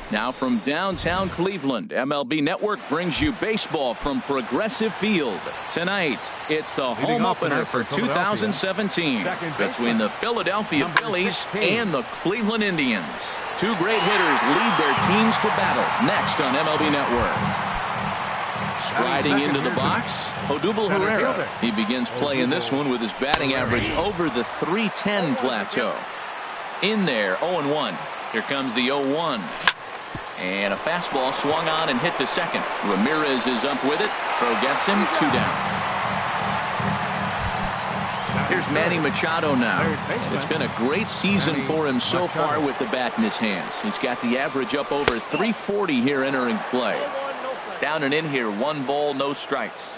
Now from downtown Cleveland, MLB Network brings you baseball from Progressive Field. Tonight, it's the home opener for 2017 between the Philadelphia Phillies and the Cleveland Indians. Two great hitters lead their teams to battle next on MLB Network. Striding into the box, Odubel Herrera. He begins play in this one with his batting average over the .310 plateau. In there, 0-1. Here comes the 0-1. And a fastball swung on and hit to second. Ramirez is up with it. Throw gets him, 2 down. Here's Manny Machado now. It's been a great season for him so far with the bat in his hands. He's got the average up over .340 here entering play. Down and in here, 1 ball, no strikes.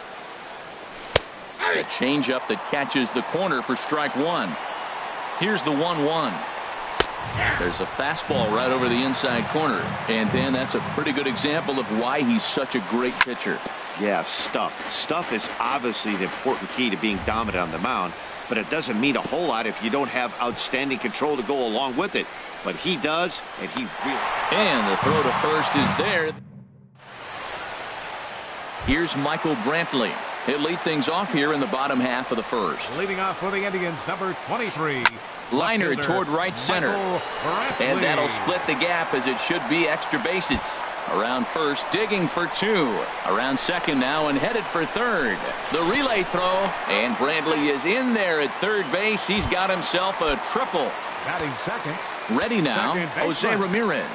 A changeup that catches the corner for strike 1. Here's the 1-1. There's a fastball right over the inside corner. And Dan, that's a pretty good example of why he's such a great pitcher. Yeah, stuff. Stuff is obviously the important key to being dominant on the mound, but it doesn't mean a whole lot if you don't have outstanding control to go along with it. But he does, and he really... And the throw to first is there. Here's Michael Brantley. He'll lead things off here in the bottom half of the first. Leading off for the Indians, number 23. Liner toward right center. And that'll split the gap as it should be extra bases. Around first, digging for 2. Around second now and headed for third. The relay throw, and Brantley is in there at third base. He's got himself a triple. Batting second. Ready now, Jose Ramirez.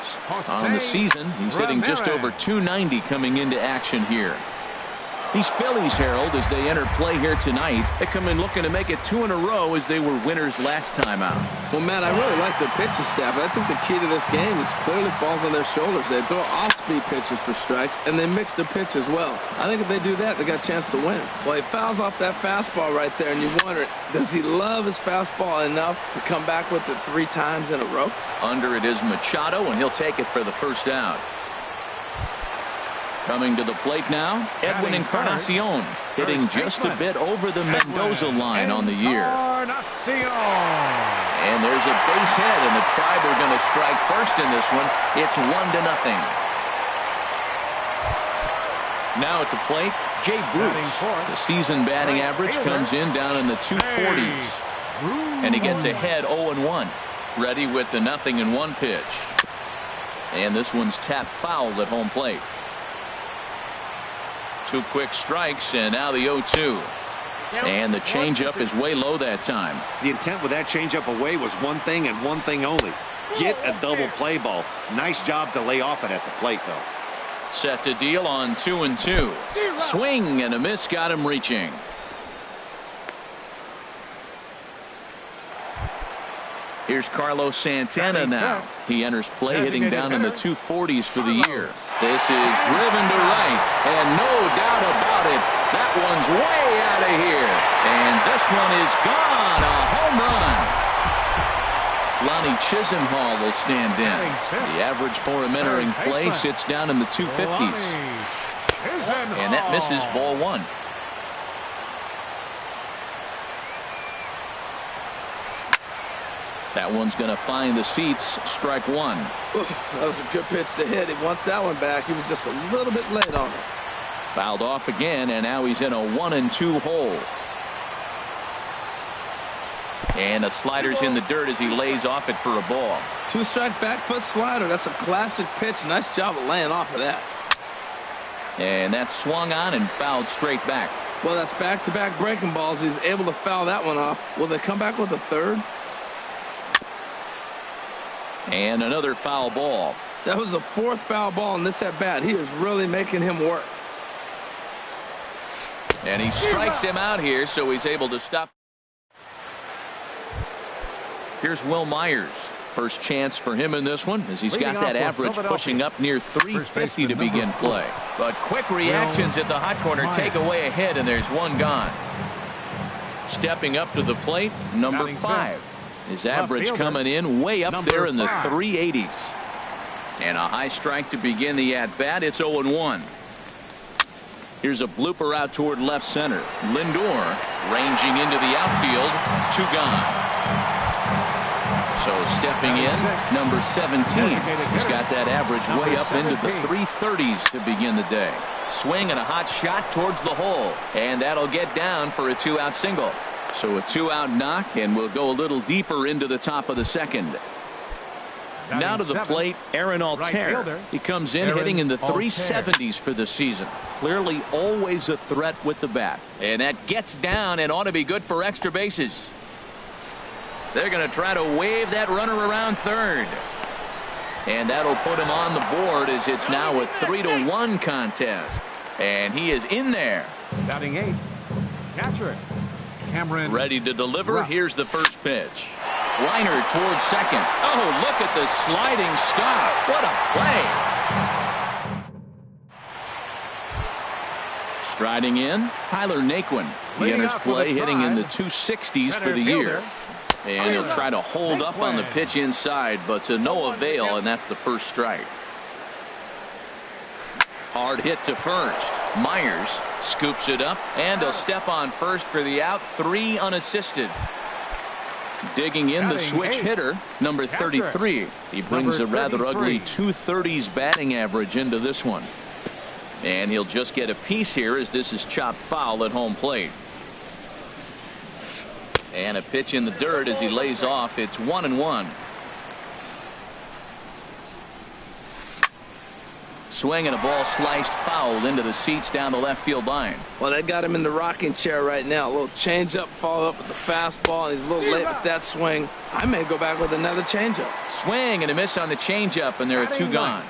On the season, he's hitting just over .290 coming into action here. These Phillies, Harold, as they enter play here tonight, they come in looking to make it 2 in a row as they were winners last time out. Well, Matt, I really like the pitching staff. I think the key to this game is clearly falls on their shoulders. They throw off-speed pitches for strikes, and they mix the pitch as well. I think if they do that, they got a chance to win. Well, he fouls off that fastball right there, and you wonder, does he love his fastball enough to come back with it 3 times in a row? Under it is Machado, and he'll take it for the first out. Coming to the plate now, Edwin Encarnacion, hitting just a bit over the Mendoza line on the year. And there's a base hit, and the Tribe are going to strike first in this one. It's 1-0. Now at the plate, Jay Bruce. The season batting average comes in down in the 240s. And he gets ahead 0-1. Ready with the 0-1 pitch. And this one's tapped foul at home plate. 2 quick strikes, and now the 0-2. And the changeup is way low that time. The intent with that changeup away was one thing and one thing only. Get a double play ball. Nice job to lay off it at the plate, though. Set to deal on 2-2. Swing and a miss got him reaching. Here's Carlos Santana now. He enters play hitting down in the 240s for the year. This is driven to right, and no doubt about it, that one's way out of here. And this one is gone, a home run. Lonnie Chisenhall will stand in. The average for him entering play sits down in the 250s. And that misses ball one. That one's going to find the seats. Strike one. That was a good pitch to hit. He wants that one back. He was just a little bit late on it. Fouled off again, and now he's in a 1-2 hole. And the slider's in the dirt as he lays off it for a ball. 2-strike back foot slider. That's a classic pitch. Nice job of laying off of that. And that's swung on and fouled straight back. Well, that's back-to-back breaking balls. He's able to foul that one off. Will they come back with a third? And another foul ball. That was the fourth foul ball in this at-bat. He is really making him work. And he strikes him out here, so he's able to stop. Here's Will Myers. First chance for him in this one, as he's got that average pushing up near 350 to begin play. But quick reactions at the hot corner take away a hit, and there's one gone. Stepping up to the plate, number 5. His average coming in way up there in the 380s. And a high strike to begin the at-bat. It's 0-1. Here's a blooper out toward left center. Lindor ranging into the outfield. 2 gone. So stepping in, number 17. He's got that average way up into the 330s to begin the day. Swing and a hot shot towards the hole. And that'll get down for a 2-out single. So a 2-out knock, and we'll go a little deeper into the top of the second. Now to the plate, Aaron Altair. He comes in hitting in the 370s for the season. Clearly always a threat with the bat. And that gets down and ought to be good for extra bases. They're going to try to wave that runner around third. And that'll put him on the board as it's now a 3-1 contest. And he is in there. Batting 8. Catcher. Cameron. Ready to deliver. Here's the first pitch. Liner towards second. Oh, look at the sliding stop. What a play. Striding in, Tyler Naquin. He enters play hitting in the 260s for the year. And he'll try to hold up on the pitch inside, but to no avail, and that's the first strike. Hard hit to first. Myers scoops it up, and he'll step on first for the out. 3 unassisted. Digging in the switch hitter, number 33. He brings a rather ugly 230s batting average into this one. And he'll just get a piece here as this is chopped foul at home plate. And a pitch in the dirt as he lays off. It's 1-1. Swing and a ball sliced foul into the seats down the left field line. Well, they got him in the rocking chair right now. A little changeup, follow up with the fastball, and he's a little late with that swing. I may go back with another changeup. Swing and a miss on the changeup, and there are 2 gone.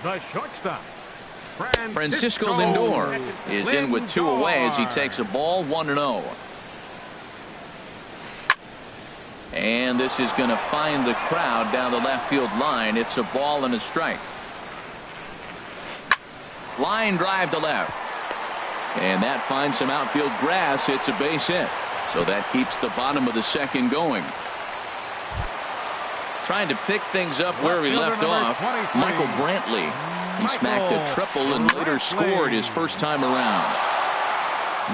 The shortstop, Francisco Lindor is in with 2 away as he takes a ball. 1-0. And this is going to find the crowd down the left field line. It's a ball and a strike. Line drive to left. And that finds some outfield grass. It's a base hit. So that keeps the bottom of the second going. Trying to pick things up where he left off, Michael Brantley. He smacked a triple and later scored his first time around.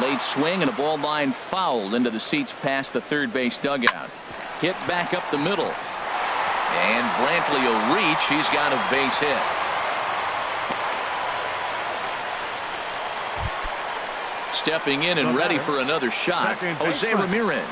Late swing and a ball line fouled into the seats past the third base dugout. Hit back up the middle. And Brantley will reach. He's got a base hit. Stepping in and ready for another shot, Jose Ramirez.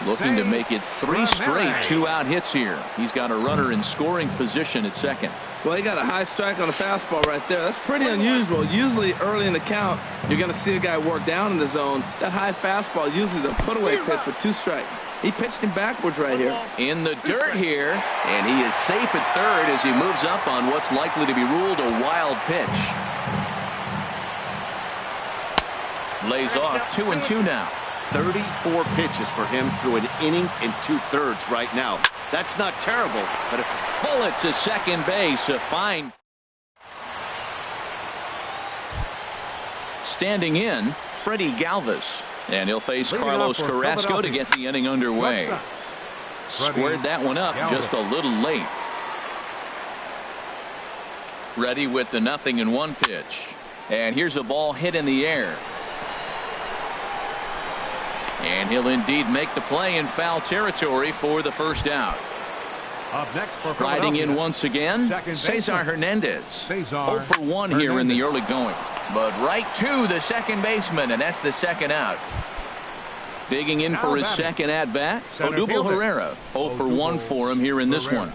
Looking to make it 3 straight 2-out hits here. He's got a runner in scoring position at second. Well, he got a high strike on a fastball right there. That's pretty unusual. Usually early in the count, you're going to see a guy work down in the zone. That high fastball, usually the put-away pitch for 2 strikes. He pitched him backwards right here. In the dirt here, and he is safe at third as he moves up on what's likely to be ruled a wild pitch. Lays off 2-2 now. 34 pitches for him through an inning and 2/3 right now. That's not terrible, but it's bullet to second base. A fine. Standing in, Freddie Galvis. And he'll face Carlos Carrasco to get the inning underway. Squared that one up just a little late. Ready with the 0-1 pitch. And here's a ball hit in the air. And he'll indeed make the play in foul territory for the first out. Up next for riding in once again, Cesar Hernandez. 0 for 1 here in the early going. But right to the second baseman, and that's the second out. Digging in for his second at-bat, Odubel Herrera. 0 for 1 for him here in this one.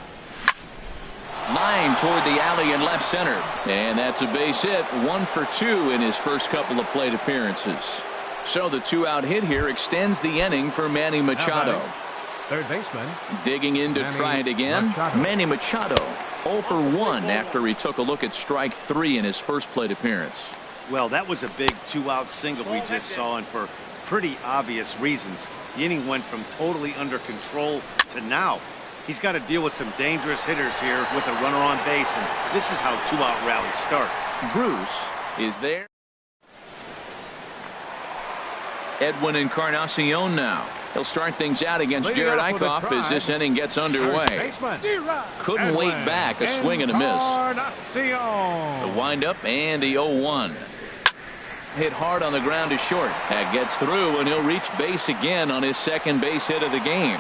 Line toward the alley in left center. And that's a base hit. 1 for 2 in his first couple of plate appearances. So the 2-out hit here extends the inning for Manny Machado. Third baseman. Digging in to try it again. Manny Machado 0 for 1 after he took a look at strike 3 in his first plate appearance. Well, that was a big 2-out single we just saw, and for pretty obvious reasons. The inning went from totally under control to now. He's got to deal with some dangerous hitters here with a runner on base, and this is how 2-out rallies start. Bruce is there. Edwin Encarnacion now. He'll start things out against Jared Eichhoff as this inning gets underway. Couldn't wait back. A swing and a miss. The windup and the 0-1. Hit hard on the ground to short. That gets through, and he'll reach base again on his second base hit of the game.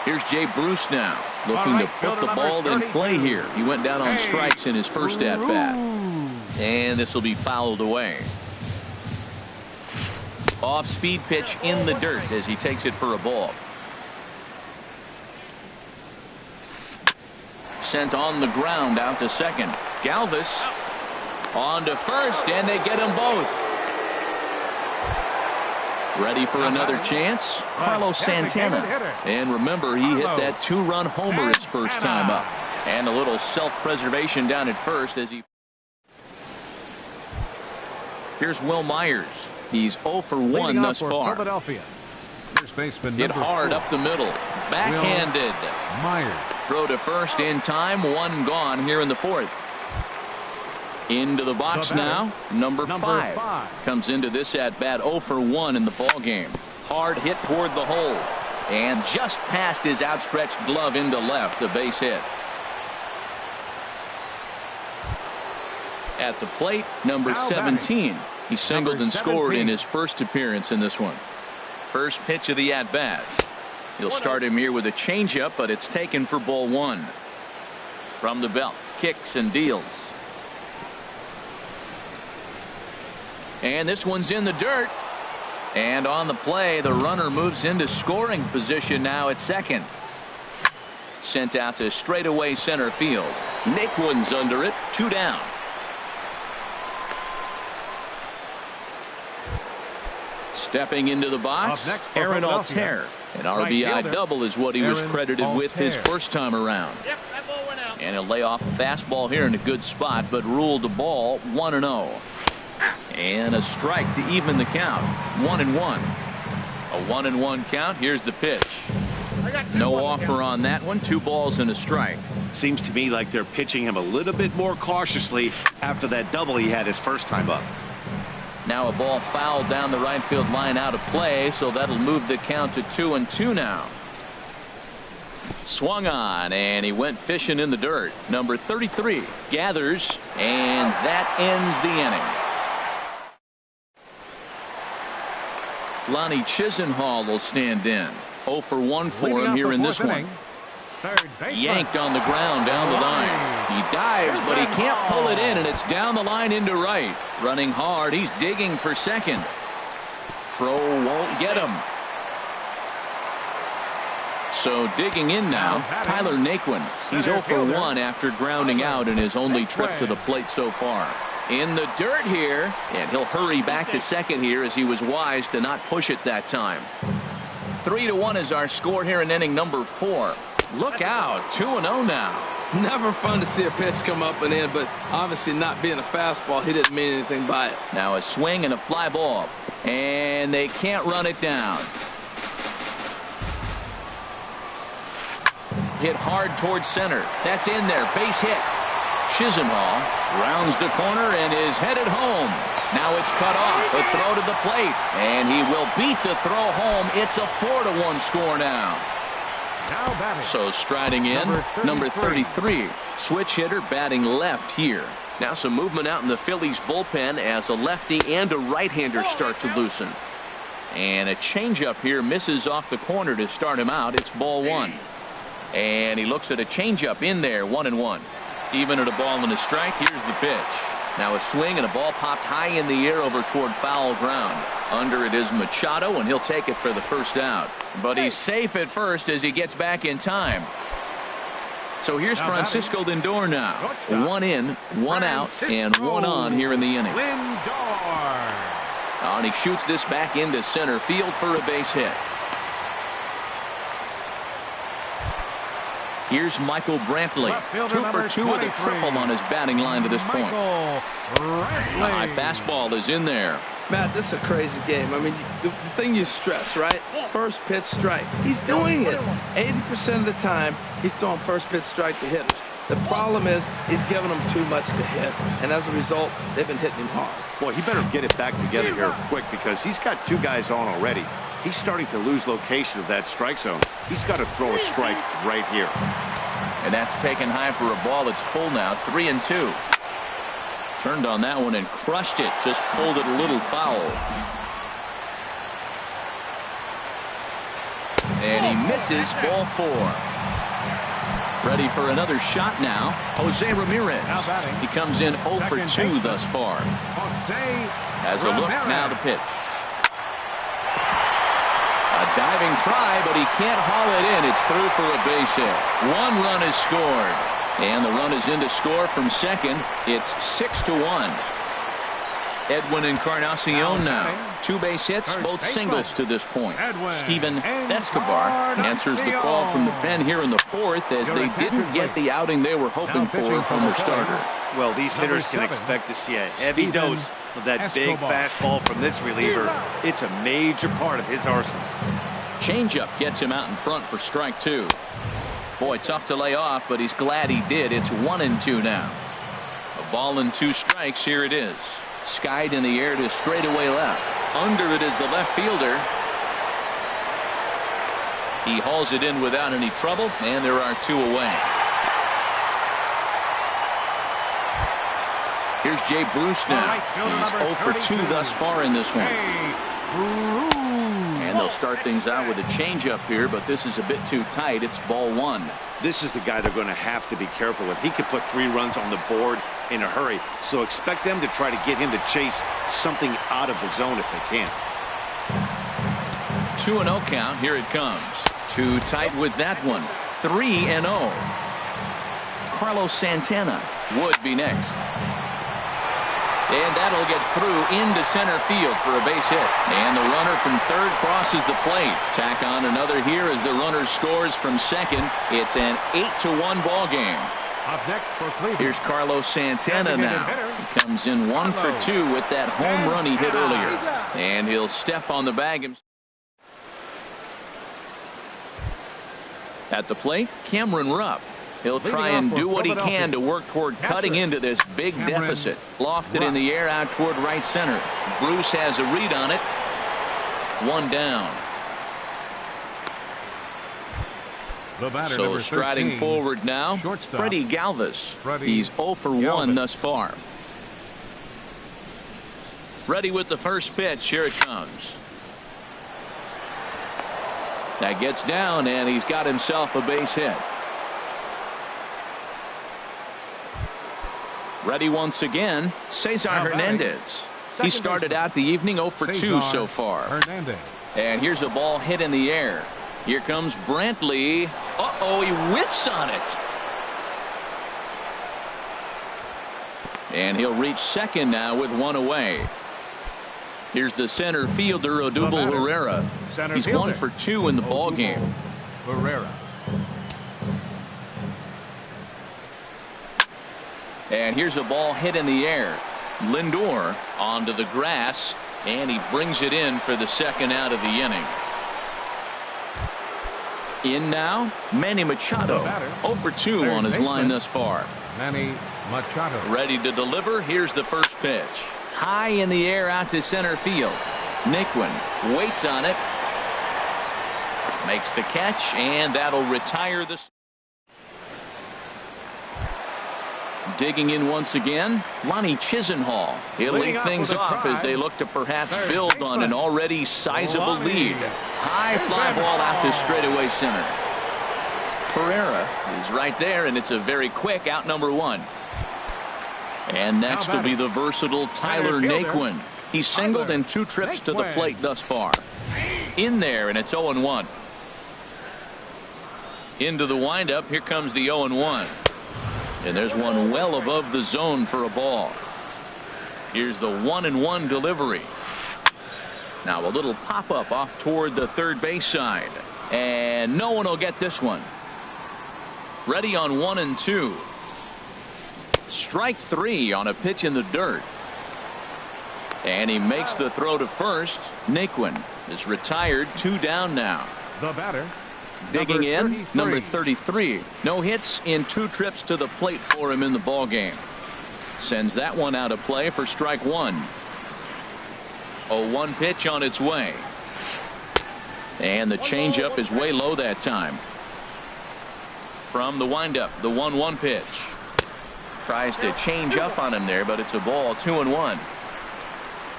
Here's Jay Bruce now, looking to put the ball in play here. He went down on strikes in his first at-bat. And this will be fouled away. Off-speed pitch in the dirt as he takes it for a ball. Sent on the ground out to second. Galvis on to first, and they get them both. Ready for another chance? Carlos Santana. And remember, he hit that 2-run homer his first time up. And a little self-preservation down at first as he... Here's Will Myers. He's 0 for 1 thus far. Hit hard up the middle. Backhanded. Throw to first in time. 1 gone here in the 4th. Into the box now. Number 5 comes into this at bat 0 for 1 in the ball game. Hard hit toward the hole. And just past his outstretched glove into left. A base hit. At the plate, number 17. He singled and scored in his first appearance in this one. First pitch of the at-bat. He'll start him here with a changeup, but it's taken for ball 1. From the belt, kicks and deals. And this one's in the dirt. And on the play, the runner moves into scoring position now at second. Sent out to straightaway center field. Naquin's under it, 2 down. Stepping into the box, Aaron Altair. An RBI double is what he was credited with his first time around. And he'll lay off a fastball here in a good spot, but ruled the ball 1-0. And a strike to even the count. 1-1. A 1-1 count. Here's the pitch. No offer on that one. 2 balls and a strike. Seems to me like they're pitching him a little bit more cautiously after that double he had his first time up. Now a ball fouled down the right field line out of play, so that'll move the count to 2-2 now. Swung on, and he went fishing in the dirt. Number 33 gathers, and that ends the inning. Lonnie Chisenhall will stand in. 0 for 1 for him here in this one. Yanked on the ground down the line. He dives, but he can't pull it in, and it's down the line into right. Running hard. He's digging for second. Throw won't get him. So digging in now, Tyler Naquin. He's 0 for 1 after grounding out in his only trip to the plate so far. In the dirt here, and he'll hurry back to second here as he was wise to not push it that time. 3-1 is our score here in inning number 4. Look out, 2-0 now. Never fun to see a pitch come up and in, but obviously not being a fastball, he didn't mean anything by it. Now a swing and a fly ball, and they can't run it down. hit hard towards center. That's in there. Base hit. Chisenhall rounds the corner and is headed home. Now it's cut off. The throw to the plate. And he will beat the throw home. It's a 4-1 score now. Now batting. So striding in, number 33. Switch hitter batting left here. Now some movement out in the Phillies bullpen as a lefty and a right-hander start to loosen. And a changeup here misses off the corner to start him out. It's ball one. And he looks at a changeup in there, 1-1. Even at a ball and a strike, here's the pitch. Now a swing and a ball popped high in the air over toward foul ground. Under it is Machado, and he'll take it for the first out. But he's safe at first as he gets back in time. So here's Francisco Lindor now. 1 in, 1 out, and 1 on here in the inning. And he shoots this back into center field for a base hit. Here's Michael Brantley. 2 for 2 with a triple on his batting line to this point. The high fastball is in there. Matt, this is a crazy game. I mean, the thing you stress, right? First pitch strikes. He's doing it. 80% of the time, he's throwing first pitch strike to hitters. The problem is he's giving them too much to hit, and as a result, they've been hitting him hard. Well, he better get it back together here quick because he's got 2 guys on already. He's starting to lose location of that strike zone. He's got to throw a strike right here. And that's taken high for a ball. It's full now, 3-2. Turned on that one and crushed it. Just pulled it a little foul. And he misses ball 4. Ready for another shot now. Jose Ramirez. He comes in 0 for 2 thus far. Has a look now the pitch. A diving try, but he can't haul it in. It's through for a base hit. 1 run is scored. And the run is in to score from second. It's 6-1. Edwin Encarnacion now. 2 base hits, both singles to this point. Steven Escobar answers the call from the pen here in the 4th as they didn't get the outing they were hoping for from their starter. Well, these hitters can expect to see a heavy dose of that big fastball from this reliever. It's a major part of his arsenal. Changeup gets him out in front for strike 2. Boy, tough to lay off, but he's glad he did. It's 1-2 now. A ball and 2 strikes. Here it is. Skied in the air to straightaway left. Under it is the left fielder. He hauls it in without any trouble, and there are 2 away. Here's Jay Bruce now. He's 0 for 2 thus far in this one. And they'll start things out with a changeup here, but this is a bit too tight. It's ball 1. This is the guy they're going to have to be careful with. He could put 3 runs on the board in a hurry, so expect them to try to get him to chase something out of the zone if they can. 2-0 count. Here it comes. Too tight with that one. 3-0. Carlos Santana would be next. And that'll get through into center field for a base hit. And the runner from third crosses the plate. Tack on another here as the runner scores from second. It's an 8-1 ball game. Up next for Cleveland. Here's Carlos Santana now. He comes in 1 for 2 with that home run he hit earlier. And he'll step on the bag himself. At the plate, Cameron Rupp. He'll try and do what he can to work toward cutting into this big deficit. Lofted in the air out toward right center. Bruce has a read on it. 1 down. So striding forward now, Freddie Galvis. He's 0 for 1 thus far. Ready with the first pitch. Here it comes. That gets down, and he's got himself a base hit. Ready once again, Cesar Hernandez. He started out the evening 0 for 2 so far. And here's a ball hit in the air. Here comes Brantley. Uh-oh, he whiffs on it. And he'll reach second now with 1 away. Here's the center fielder, Odubel Herrera. He's 1 for 2 in the ball game. Herrera. And here's a ball hit in the air. Lindor onto the grass, and he brings it in for the second out of the inning. In now, Manny Machado. 0 for 2 on his line thus far. Manny Machado. Ready to deliver. Here's the first pitch. High in the air out to center field. Naquin waits on it. Makes the catch, and that'll retire the. Digging in once again, Lonnie Chisenhall. He'll lead things off as they look to perhaps build on an already sizable lead. High fly ball out to straightaway center. Pereira is right there, and it's a very quick out number 1. And next will be the versatile Tyler Naquin. He's singled in 2 trips to the plate thus far. In there, and it's 0-1. Into the windup, here comes the 0-1. And there's one well above the zone for a ball. Here's the 1-1 delivery. Now a little pop-up off toward the third base side. And no one will get this one. Ready on 1-2. Strike 3 on a pitch in the dirt. And he makes the throw to first. Naquin is retired. 2 down now. The batter. Digging in, number 33. No hits in 2 trips to the plate for him in the ball game. Sends that one out of play for strike 1. 0-1 pitch on its way. And the changeup is way low that time. From the windup, the 1-1 pitch. Tries to change up on him there, but it's a ball. 2-1.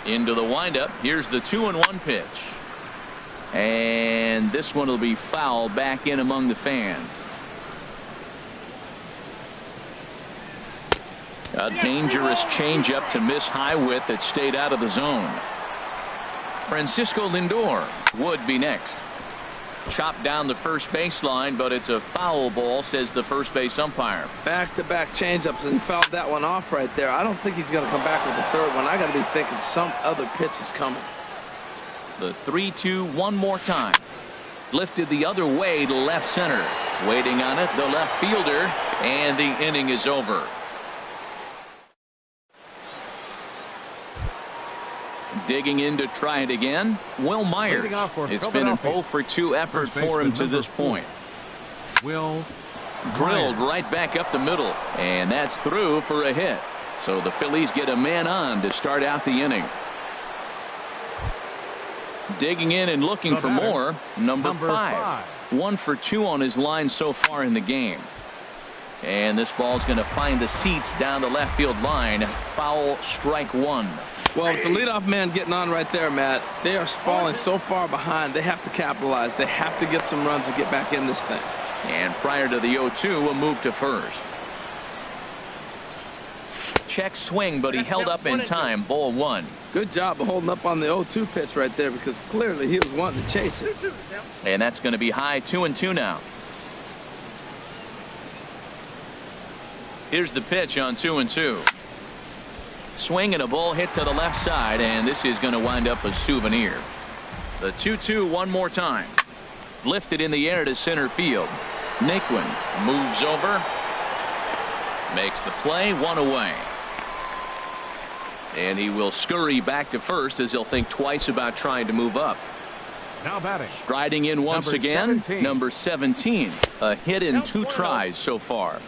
Into the windup. Here's the 2-1 pitch. And this one will be foul back in among the fans. A dangerous changeup to miss high with that stayed out of the zone. Francisco Lindor would be next. Chopped down the first baseline, but it's a foul ball, says the first base umpire. Back-to-back changeups, and he fouled that one off right there. I don't think he's going to come back with the third one. I got to be thinking some other pitch is coming. The 3-2 one more time. Lifted the other way to left center. Waiting on it, the left fielder, and the inning is over. Digging in to try it again, Will Myers. It's been an 0 for 2 effort for him to this point. Will drilled right back up the middle, and that's through for a hit. So the Phillies get a man on to start out the inning. Digging in and looking for more, number 5. 1 for 2 on his line so far in the game. And this ball's going to find the seats down the left field line. Foul, strike 1. Well, with the leadoff man getting on right there, Matt, they are falling so far behind. They have to capitalize. They have to get some runs to get back in this thing. And prior to the 0-2, a move to first. Check swing, but he held up in time. Ball 1. Good job of holding up on the 0-2 pitch right there, because clearly he was wanting to chase it. And that's going to be high. 2-2 now. Here's the pitch on 2-2. Swing and a ball hit to the left side, and this is going to wind up a souvenir. The 2-2 one more time. Lifted in the air to center field. Naquin moves over. Makes the play. 1 away. And he will scurry back to first as he'll think twice about trying to move up. Now batting. Striding in once again, 17. number 17. A hit in 2 tries so far.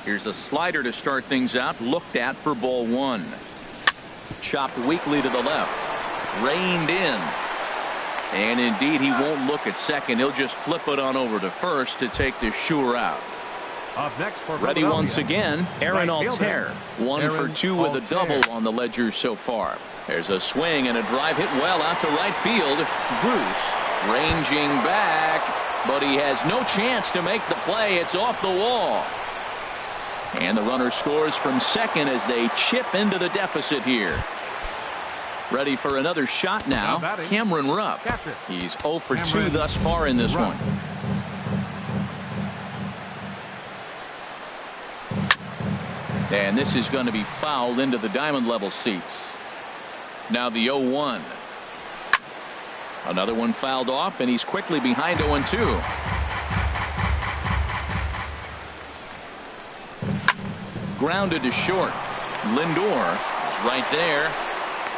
Here's a slider to start things out. Looked at for ball 1. Chopped weakly to the left. Reined in. And indeed, he won't look at second. He'll just flip it on over to first to take the sure out. Up next for Ready once again, Aaron Right Altair. fielder. 1 for 2 with a double on the ledger so far. There's a swing and a drive hit well out to right field. Bruce ranging back, but he has no chance to make the play. It's off the wall. And the runner scores from second as they chip into the deficit here. Ready for another shot now, Cameron Rupp. He's 0 for 2 thus far in this one. And this is going to be fouled into the diamond level seats. Now the 0-1. Another one fouled off, and he's quickly behind 0-2. Grounded to short. Lindor is right there.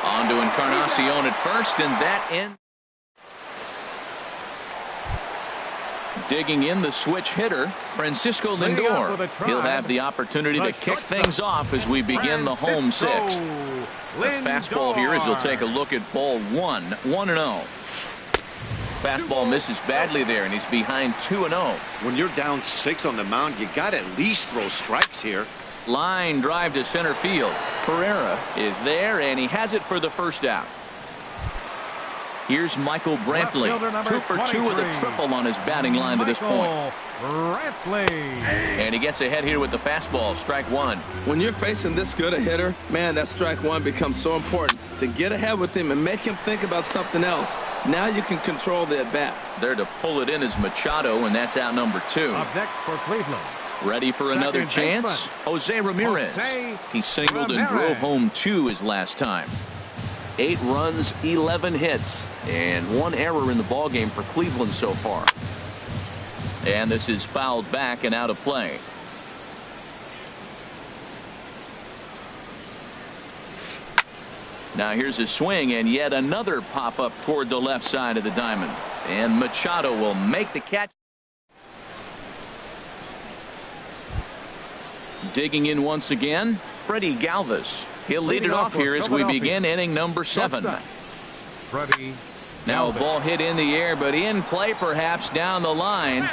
On to Encarnacion at first, and that ends. Digging in the switch hitter, Francisco Leading up Lindor. with a try. He'll have the opportunity The to kick shortstop, things off as we begin the home sixth. The fastball here as you'll take a look at ball 1, 1-0. Fastball misses badly there, and he's behind 2-0. When you're down 6 on the mound, you got to at least throw strikes here. Line drive to center field. Pereira is there, and he has it for the first out. Here's Michael Brantley, 2 for 2 with a triple on his batting line to this point. Brantley. And he gets ahead here with the fastball, strike 1. When you're facing this good a hitter, man, that strike 1 becomes so important to get ahead with him and make him think about something else. Now you can control the at-bat. There to pull it in is Machado, and that's out number 2. Up next for Cleveland. Ready for another Second chance? baseman. Jose Ramirez. Jose He singled and Ramirez. drove home 2 his last time. 8 runs, 11 hits, and 1 error in the ballgame for Cleveland so far. And this is fouled back and out of play. Now here's a swing, and yet another pop-up toward the left side of the diamond. And Machado will make the catch. Digging in once again, Freddie Galvis. He'll lead it off here as we begin inning number 7. Freddie. Now a ball hit in the air, but in play perhaps down the line,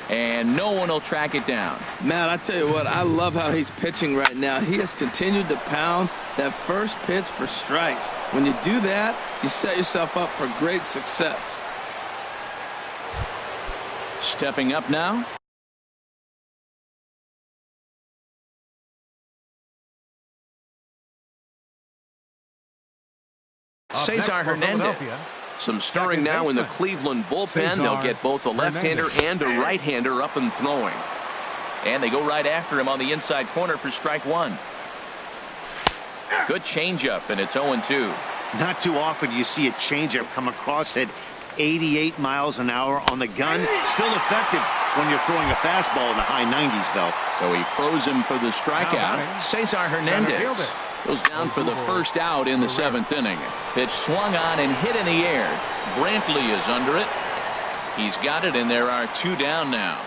and no one will track it down. Man, I tell you what, I love how he's pitching right now. He has continued to pound that first pitch for strikes. When you do that, you set yourself up for great success. Stepping up now. Cesar Hernandez. Some stirring now in the Cleveland bullpen. They'll get both a left-hander and a right-hander up and throwing. And they go right after him on the inside corner for strike 1. Good changeup, and it's 0-2. Not too often you see a changeup come across at 88 miles an hour on the gun. Still effective when you're throwing a fastball in the high 90s, though. So he froze him for the strikeout. Cesar Hernandez goes down for the first out in the 7th inning. Pitch swung on and hit in the air. Brantley is under it. He's got it, and there are 2 down now.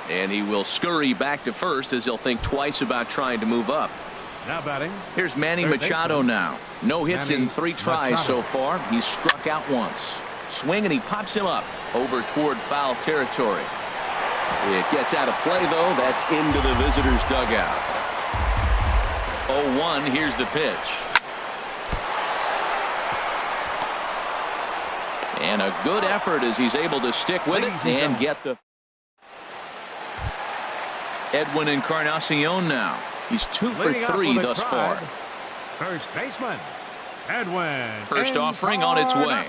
And he will scurry back to first as he'll think twice about trying to move up. Now batting. Here's Manny Machado now. No hits in 3 tries so far. He's struck out once. Swing, and he pops him up over toward foul territory. It gets out of play, though. That's into the visitor's dugout. 0-1. Here's the pitch. And a good effort as he's able to stick with it and get the... Edwin Encarnacion now. He's 2 for 3 thus far. First baseman, Edwin. First offering on its way.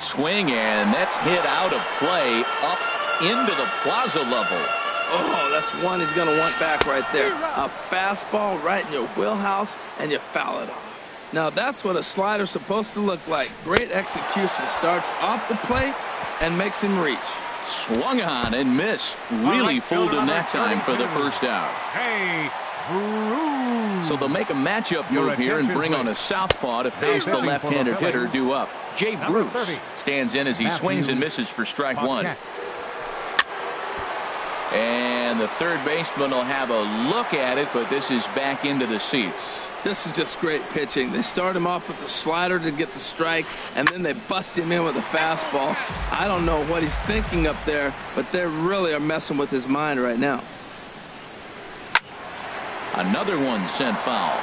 Swing, and that's hit out of play up into the plaza level. Oh, that's one he's going to want back right there. A fastball right in your wheelhouse, and you foul it off. Now, that's what a slider's supposed to look like. Great execution. Starts off the plate and makes him reach. Swung on and missed. Really fooled him that time for the first out. Hey, Bruce. So they'll make a matchup move here and bring on a southpaw to face the left-handed hitter due up. Jay Bruce stands in as he swings and misses for strike 1. And the third baseman will have a look at it, but this is back into the seats. This is just great pitching. They start him off with the slider to get the strike, and then they bust him in with a fastball. I don't know what he's thinking up there, but they really are messing with his mind right now. Another one sent foul.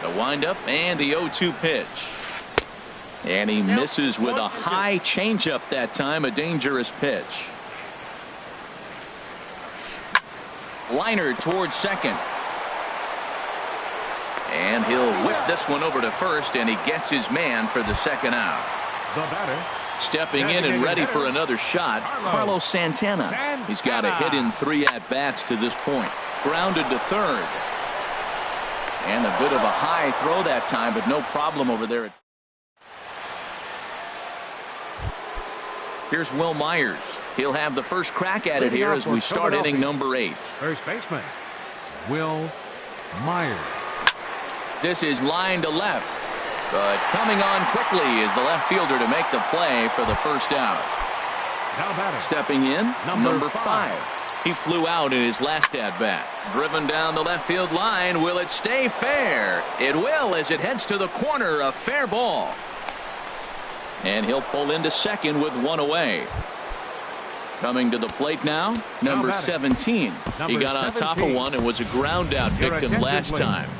The windup and the 0-2 pitch. And he misses with a high changeup that time, a dangerous pitch. Liner towards second. And he'll whip this one over to first, and he gets his man for the second out. The batter. Stepping in and ready for another shot, Carlos Santana. He's got a hit in 3 at-bats to this point. Grounded to third. And a bit of a high throw that time, but no problem over there. Here's Will Myers. He'll have the first crack at it here as we start inning number 8. First baseman, Will Myers. This is line to left. But coming on quickly is the left fielder to make the play for the first out. Now batting. Stepping in, number 5. 5. He flew out in his last at-bat. Driven down the left field line. Will it stay fair? It will, as it heads to the corner. A fair ball. And he'll pull into second with one away. Coming to the plate now, number 17. He got on top of one and was a ground-out victim last time.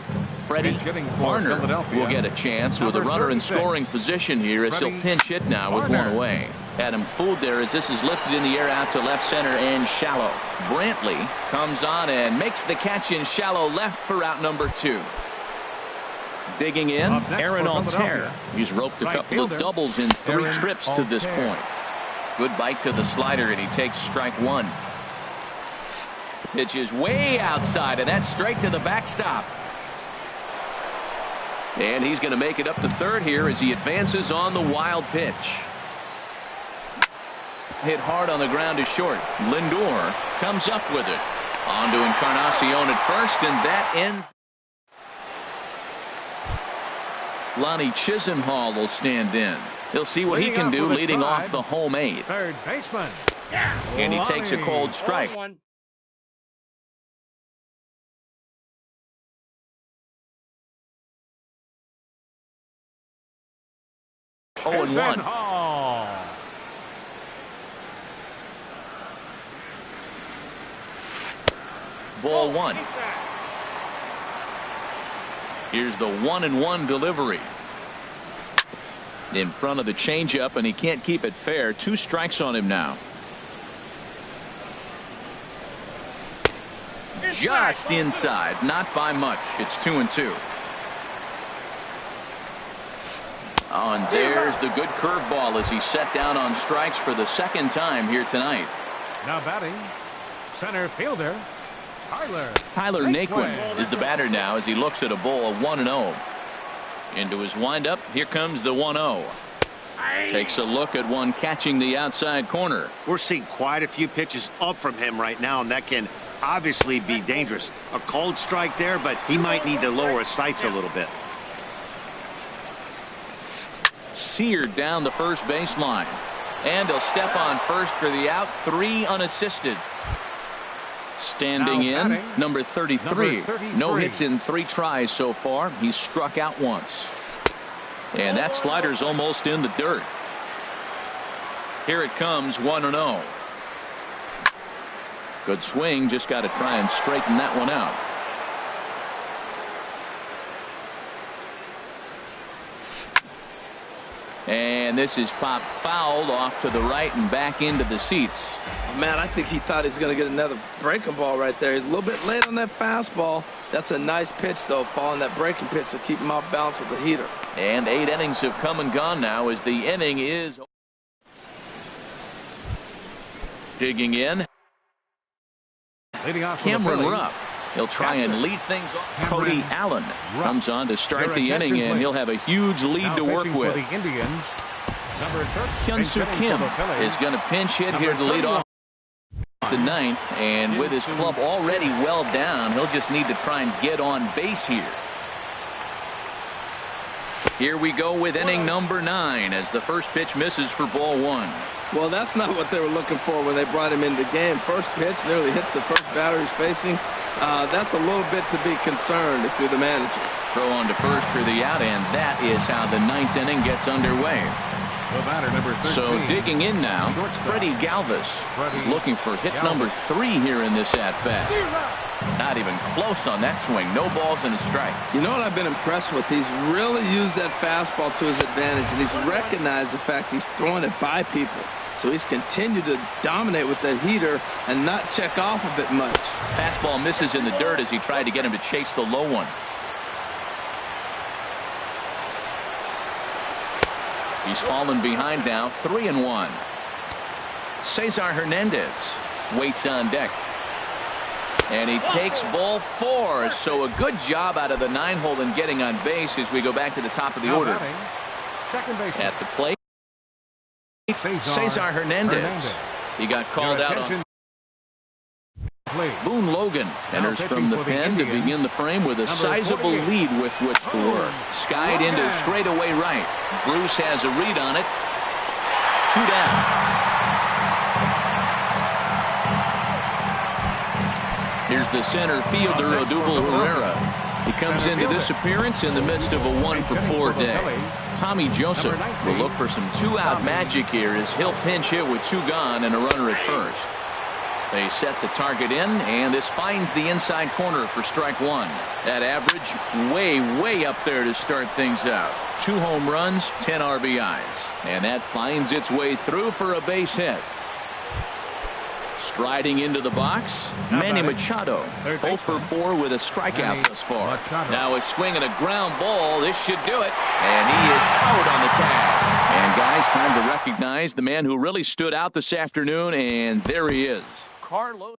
Freddie Varner will get a chance with a runner in scoring position here as he'll pinch hit now with one away. Had him fooled there as this is lifted in the air out to left center and shallow. Brantley comes on and makes the catch in shallow left for out number 2. Digging in, Aaron Altair. He's roped a couple of doubles in 3 trips to this point. Good bite to the slider, and he takes strike 1. Pitch is way outside, and that's straight to the backstop. And he's going to make it up to third here as he advances on the wild pitch. Hit hard on the ground to short. Lindor comes up with it. On to Encarnacion at first, and that ends. Lonnie Chisenhall will stand in. He'll see what he can do leading off the home 8th. Third baseman. And he takes a cold strike. 0-1. Ball 1. Here's the 1-1 delivery. In front of the changeup, and he can't keep it fair. 2 strikes on him now. Just inside, not by much. It's 2-2. Oh, and there's the good curveball as he set down on strikes for the second time here tonight. Now batting, center fielder, Tyler Naquin is the batter now as he looks at a ball of 1-0. Into his windup, here comes the 1-0. Takes a look at one catching the outside corner. We're seeing quite a few pitches up from him right now, and that can obviously be dangerous. A cold strike there, but he might need to lower his sights a little bit. Seared down the first baseline. And he'll step on first for the out. 3 unassisted. Standing in, number 33. No hits in 3 tries so far. He's struck out once. And that slider's almost in the dirt. Here it comes, 1-0. Good swing, just got to try and straighten that one out. And this is popped foul off to the right and back into the seats. Man, I think he thought he was going to get another breaking ball right there. He's a little bit late on that fastball. That's a nice pitch, though, following that breaking pitch to keep him off balance with the heater. And 8 innings have come and gone now as the inning is digging in. Leading off Cameron Rupp. He'll try and lead things off. Cody Allen comes on to start the inning, and he'll have a huge lead to work with. Hyun-Soo Kim is going to pinch hit here to lead off the 9th, and with his club already well down, he'll just need to try and get on base here. Here we go with inning number 9 as the first pitch misses for ball 1. Well, that's not what they were looking for when they brought him into the game. First pitch nearly hits the first batter he's facing. That's a little bit to be concerned if you're the manager. Throw on to first for the out, and that is how the 9th inning gets underway. The batter, number 13. So digging in now, Freddie Galvis is looking for hit number 3 here in this at-bat. Not even close on that swing. No balls and a strike. You know what I've been impressed with? He's really used that fastball to his advantage, and he's recognized the fact he's throwing it by people. So he's continued to dominate with that heater and not check off of it much. Fastball misses in the dirt as he tried to get him to chase the low one. He's fallen behind now, 3-1. Cesar Hernandez waits on deck. And he takes ball 4. So a good job out of the 9-hole in getting on base as we go back to the top of the order. At the plate, Cesar Hernandez. He got called out on incomplete. Boone Logan enters from the pen to begin the frame with a sizable lead with which to work. Skied into straightaway right. Bruce has a read on it. 2 down. Here's the center fielder, Odubel Herrera. He comes into this appearance in the midst of a 1-for-4 day. Tommy Joseph will look for some 2-out magic here as he'll pinch hit with 2 gone and a runner at first. They set the target in, and this finds the inside corner for strike 1. That average way up there to start things out. 2 home runs, 10 RBIs. And that finds its way through for a base hit. Striding into the box, Manny Machado. 0 for 4 with a strikeout thus far. Now a swing and a ground ball. This should do it. And he is out on the tag. And guys, time to recognize the man who really stood out this afternoon. And there he is. Carlos.